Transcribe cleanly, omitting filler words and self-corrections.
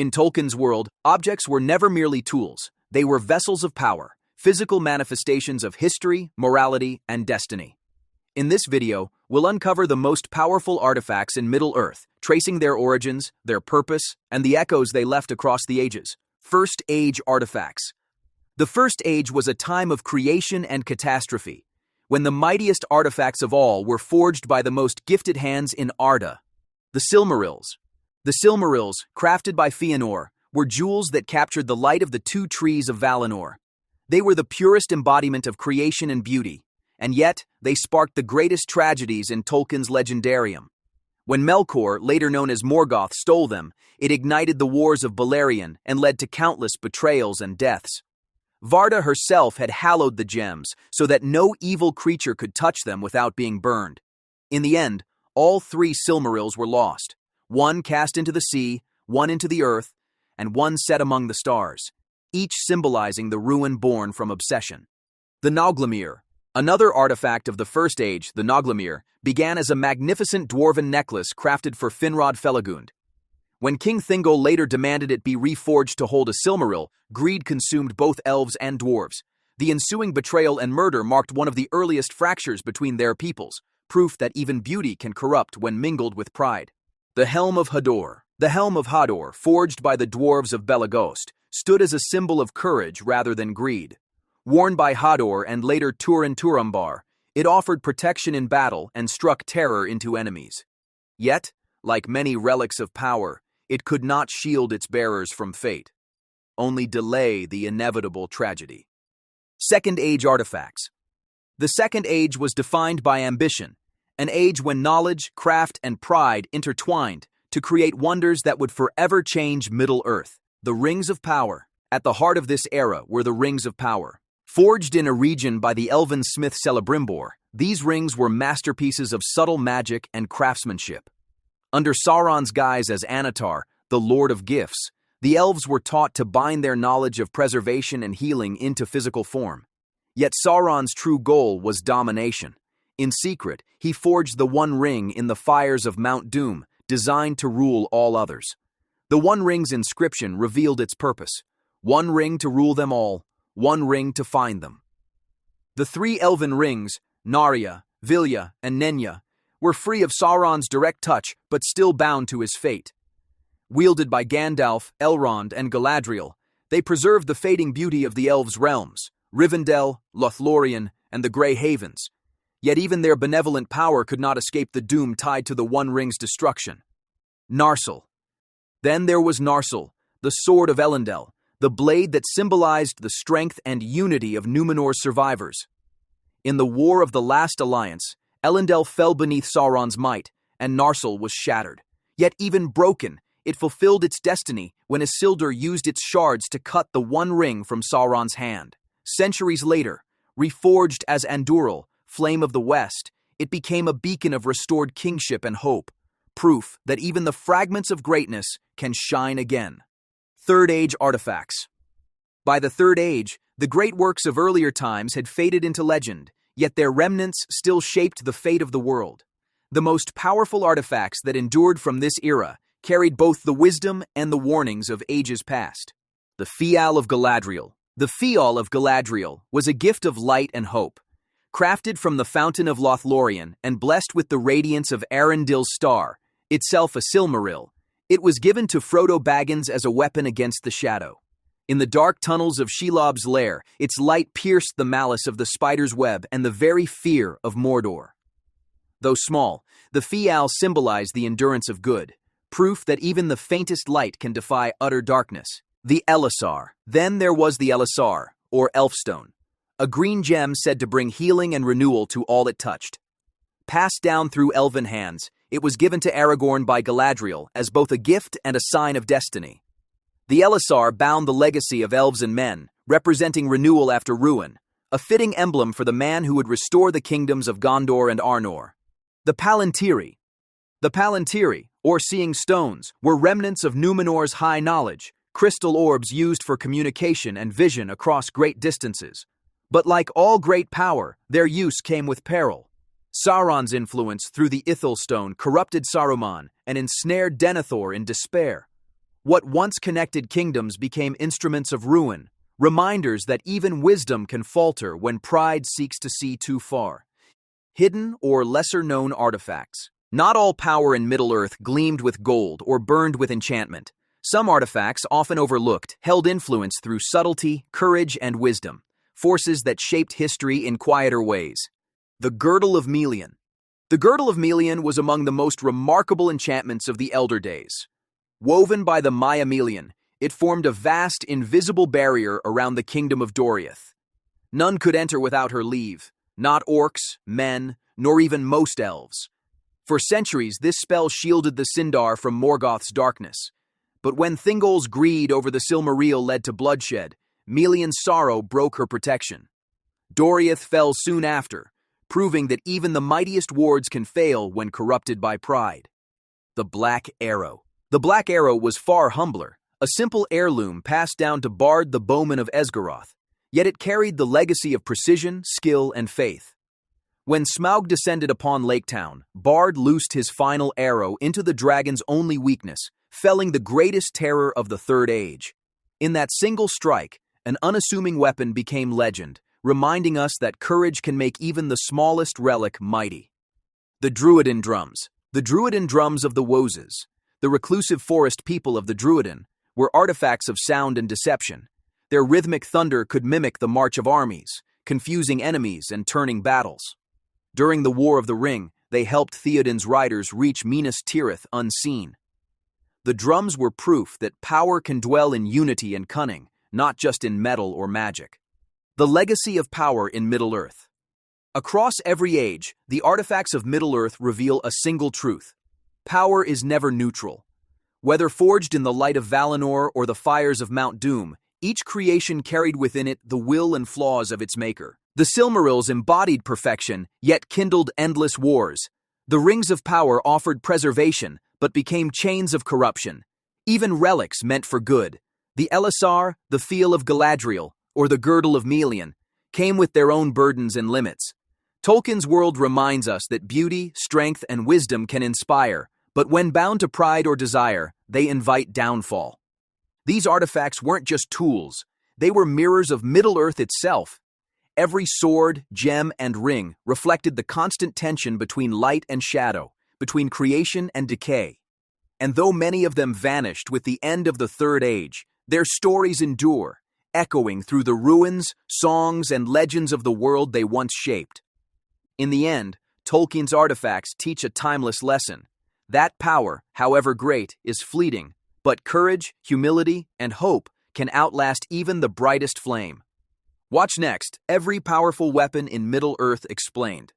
In Tolkien's world, objects were never merely tools. They were vessels of power, physical manifestations of history, morality, and destiny. In this video, we'll uncover the most powerful artifacts in Middle-earth, tracing their origins, their purpose, and the echoes they left across the ages. First Age artifacts. The First Age was a time of creation and catastrophe, when the mightiest artifacts of all were forged by the most gifted hands in Arda. The Silmarils. The Silmarils, crafted by Fëanor, were jewels that captured the light of the two trees of Valinor. They were the purest embodiment of creation and beauty, and yet they sparked the greatest tragedies in Tolkien's legendarium. When Melkor, later known as Morgoth, stole them, it ignited the wars of Beleriand and led to countless betrayals and deaths. Varda herself had hallowed the gems so that no evil creature could touch them without being burned. In the end, all three Silmarils were lost, one cast into the sea, one into the earth, and one set among the stars, each symbolizing the ruin born from obsession. The Nauglamir. Another artifact of the First Age, the Nauglamir, began as a magnificent dwarven necklace crafted for Finrod Felagund. When King Thingol later demanded it be reforged to hold a Silmaril, greed consumed both elves and dwarves. The ensuing betrayal and murder marked one of the earliest fractures between their peoples, proof that even beauty can corrupt when mingled with pride. The Helm of Hador. The Helm of Hador, forged by the dwarves of Belagost, stood as a symbol of courage rather than greed. Worn by Hador and later Turin Turambar, it offered protection in battle and struck terror into enemies. Yet, like many relics of power, it could not shield its bearers from fate, only delay the inevitable tragedy. Second Age artifacts. The Second Age was defined by ambition, an age when knowledge, craft, and pride intertwined to create wonders that would forever change Middle-earth. The Rings of Power. At the heart of this era were the Rings of Power. Forged in a region by the elven smith Celebrimbor, these rings were masterpieces of subtle magic and craftsmanship. Under Sauron's guise as Anatar, the Lord of Gifts, the elves were taught to bind their knowledge of preservation and healing into physical form. Yet Sauron's true goal was domination. In secret, he forged the One Ring in the fires of Mount Doom, designed to rule all others. The One Ring's inscription revealed its purpose: one ring to rule them all, one ring to find them. The three elven rings, Narya, Vilya, and Nenya, were free of Sauron's direct touch but still bound to his fate. Wielded by Gandalf, Elrond, and Galadriel, they preserved the fading beauty of the elves' realms, Rivendell, Lothlorien, and the Grey Havens. Yet even their benevolent power could not escape the doom tied to the One Ring's destruction. Narsil. Then there was Narsil, the sword of Elendil, the blade that symbolized the strength and unity of Numenor's survivors. In the War of the Last Alliance, Elendil fell beneath Sauron's might, and Narsil was shattered. Yet even broken, it fulfilled its destiny when Isildur used its shards to cut the One Ring from Sauron's hand. Centuries later, reforged as Anduril, Flame of the West, it became a beacon of restored kingship and hope, proof that even the fragments of greatness can shine again. Third Age artifacts. By the Third Age, the great works of earlier times had faded into legend, yet their remnants still shaped the fate of the world. The most powerful artifacts that endured from this era carried both the wisdom and the warnings of ages past. The Phial of Galadriel. The Phial of Galadriel was a gift of light and hope. Crafted from the fountain of Lothlorien and blessed with the radiance of Arundil's star, itself a Silmaril, it was given to Frodo Baggins as a weapon against the shadow. In the dark tunnels of Shelob's lair, its light pierced the malice of the spider's web and the very fear of Mordor. Though small, the Phial symbolized the endurance of good, proof that even the faintest light can defy utter darkness. The Elisar. Then there was the Elisar, or Elfstone, a green gem said to bring healing and renewal to all it touched. Passed down through elven hands, it was given to Aragorn by Galadriel as both a gift and a sign of destiny. The Elisar bound the legacy of elves and men, representing renewal after ruin, a fitting emblem for the man who would restore the kingdoms of Gondor and Arnor. The Palantiri. The Palantiri, or seeing stones, were remnants of Numenor's high knowledge, crystal orbs used for communication and vision across great distances. But like all great power, their use came with peril. Sauron's influence through the Ithilstone corrupted Saruman and ensnared Denethor in despair. What once connected kingdoms became instruments of ruin, reminders that even wisdom can falter when pride seeks to see too far. Hidden or lesser-known artifacts. Not all power in Middle-earth gleamed with gold or burned with enchantment. Some artifacts, often overlooked, held influence through subtlety, courage, and wisdom, forces that shaped history in quieter ways. The Girdle of Melian. The Girdle of Melian was among the most remarkable enchantments of the Elder Days. Woven by the Maya Melian, it formed a vast, invisible barrier around the kingdom of Doriath. None could enter without her leave, not orcs, men, nor even most elves. For centuries, this spell shielded the Sindar from Morgoth's darkness. But when Thingol's greed over the Silmaril led to bloodshed, Melian's sorrow broke her protection. Doriath fell soon after, proving that even the mightiest wards can fail when corrupted by pride. The Black Arrow. The Black Arrow was far humbler, a simple heirloom passed down to Bard the Bowman of Esgaroth, yet it carried the legacy of precision, skill, and faith. When Smaug descended upon Lake Town, Bard loosed his final arrow into the dragon's only weakness, felling the greatest terror of the Third Age. In that single strike, an unassuming weapon became legend, reminding us that courage can make even the smallest relic mighty. The Druidin Drums. The Druidin Drums of the Woses, the reclusive forest people of the Druidin, were artifacts of sound and deception. Their rhythmic thunder could mimic the march of armies, confusing enemies and turning battles. During the War of the Ring, they helped Theoden's riders reach Minas Tirith unseen. The drums were proof that power can dwell in unity and cunning, not just in metal or magic. The legacy of power in Middle-earth. Across every age, the artifacts of Middle-earth reveal a single truth. Power is never neutral. Whether forged in the light of Valinor or the fires of Mount Doom, each creation carried within it the will and flaws of its maker. The Silmarils embodied perfection, yet kindled endless wars. The Rings of Power offered preservation, but became chains of corruption. Even relics meant for good. The Elisar, the Phial of Galadriel, or the Girdle of Melian, came with their own burdens and limits. Tolkien's world reminds us that beauty, strength, and wisdom can inspire, but when bound to pride or desire, they invite downfall. These artifacts weren't just tools, they were mirrors of Middle-earth itself. Every sword, gem, and ring reflected the constant tension between light and shadow, between creation and decay. And though many of them vanished with the end of the Third Age, their stories endure, echoing through the ruins, songs, and legends of the world they once shaped. In the end, Tolkien's artifacts teach a timeless lesson. That power, however great, is fleeting, but courage, humility, and hope can outlast even the brightest flame. Watch next, every powerful weapon in Middle-earth explained.